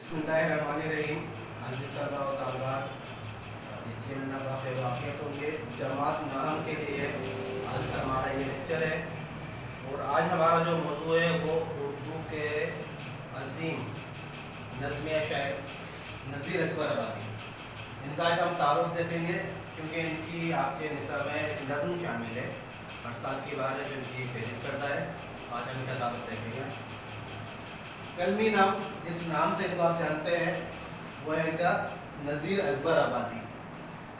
बिस्मिल्लाहिर्रहमानिर्रहीम। अज़ीज़ तलबा व तालिबात, यकीनन अब आप वाक़ियत होंगे जमात नाम के लिए आज का हमारा ये लेक्चर है। और आज हमारा जो मौजू है वो उर्दू के अज़ीम नज़्मिया शायर नज़ीर अकबर आबादी, इनका आज हम तारुफ़ देखेंगे क्योंकि इनकी आपके निसाब में एक नज़्म शामिल है बरसात की बार है जो इनकी फेरित करता है। आज हम इनका तारुफ़ देखेंगे। कलमी नाम जिस नाम से इनको आप जानते हैं वो है इनका नज़ीर अकबर आबादी,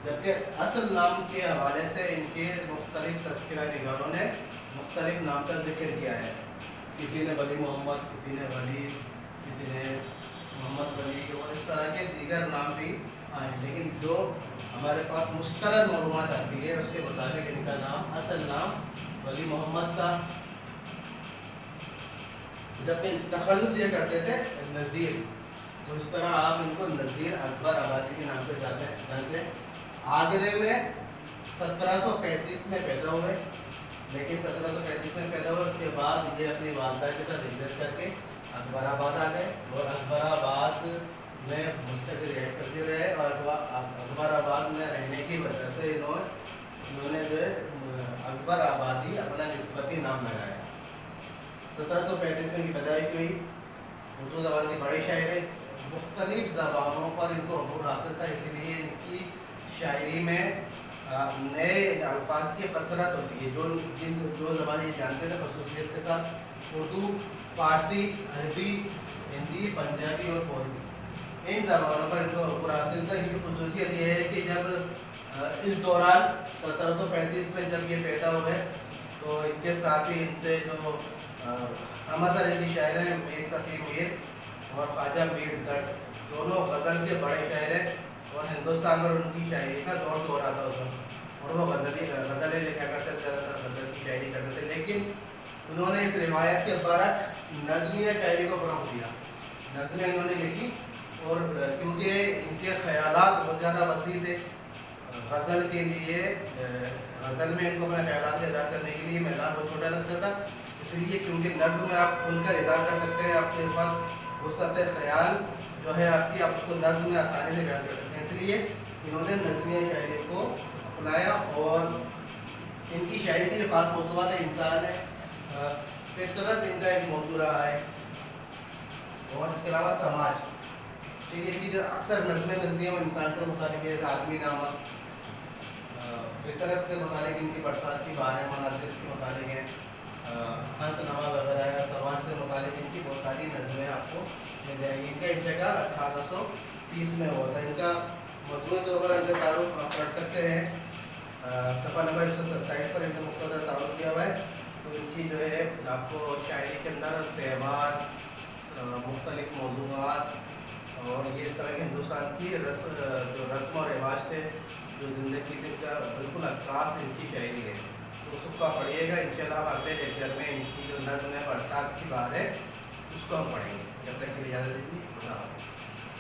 जबकि असल नाम के हवाले से इनके मुख्तलिफ तज़किरा निगारों ने मुख्तलिफ नाम का जिक्र किया है। किसी ने वली मोहम्मद, किसी ने वली, किसी ने मोहम्मद वली और इस तरह के दीगर नाम भी आए, लेकिन जो हमारे पास मुस्तरद मालूमात आती है उसके मुताबिक इनका नाम असल नाम वली मोहम्मद था, जबकि तखल्लुस ये करते थे नज़ीर। तो इस तरह आप इनको नज़ीर अकबर आबादी के नाम से जानते हैं। आगरे में 1735 में पैदा हुए, लेकिन 1735 में पैदा हुए उसके बाद ये अपनी वालदा के साथ हिजरत करके अकबराबाद आ गए और अकबराबाद में मुस्तकिल रह करते रहे। और अकबराबाद में रहने की वजह से इन्होंने जो अकबर आबादी अपना निस्बती नाम लगाया। 1735 में इनकी पैदाइश हुई। उर्दू ज़बान के बड़े शायर हैं, मुख्तलिफ़ ज़बानों पर इनको अबूर हासिल था, इसीलिए इनकी शायरी में नए अल्फाज की कसरत होती है। जो ज़बान ये जानते थे खसूसियत के साथ उर्दू, फ़ारसी, अरबी, हिंदी, पंजाबी और कोरवी, इन ज़बानों पर इनको अबूर हासिल था। इनकी खसूसियत ये है कि जब इस दौरान 1735 में जब ये पैदा हुए तो इनके साथ ही इनसे जो हमअसर इनकी शायर हैं मीर तकी मीर और ख्वाजा मीर दर्द, दोनों गज़ल के बड़े शायर हैं और हिंदुस्तान में उनकी शायरी का दौर हो रहा था उस वक्त, और वो गज़लें लिखा करते थे, ज़्यादातर गज़ल की शायरी करते थे। लेकिन उन्होंने इस रिवायत के बरक्स नज़्मिया शायरी को फ़रोग़ दिया। नज़में इन्होंने लिखी और क्योंकि इनके ख़यालात बहुत ज़्यादा वसी थे, गज़ल के लिए गज़ल में इनको अपने ख़यालात का इज़हार करने के लिए मैदान बहुत छोटा लगता था, इसलिए क्योंकि नज़्म में आप खुलकर इज़हार कर सकते हैं, आपके पास वसअत ख़याल जो है आपकी, आप उसको नज़्म में आसानी से बयान कर सकते हैं, इसलिए इन्होंने नज़्मिया शायरी को अपनाया। और इनकी शायरी की जो खास मौज़ूआत है, इंसान है, फितरत इनका एक मौजू रहा है और इसके अलावा समाज। ठीक है, इनकी जो अक्सर नज़में मिलती हैं वो इंसान से मुतालिक है, आदमी नामक, फितरत से मुतालिक इनकी बरसात की बारें मनाज़िर के मुतालिक हैं, हंस नवा वगैरह है, समाज से मुतालिक इनकी बहुत सारी नज़में आपको मिल जाएंगी। इनका इंतकाल 1830 में हुआ था। इनका मजमूई तौर पर इनका तारुफ आप पढ़ सकते हैं, सफ़ा नंबर 127 पर इनका मुख्तसर तारुफ दिया हुआ है। तो इनकी जो है आपको शायरी के अंदर त्यौहार, मुख्तलिफ मौज़ूआत और ये इस तरह के हिंदुस्तान की जो रस्म और रिवाज थे, जो ज़िंदगी थी, उनका बिल्कुल अक्कास इनकी शायरी है। तो उसको पढ़िएगा इंशाल्लाह। हम अगले लेक्चर में इनकी जो नज़्म है बरसात की बार है उसको हम पढ़ेंगे। जब तक के लिए इजाज़त दीजिए, खुदा हाफ़िज़।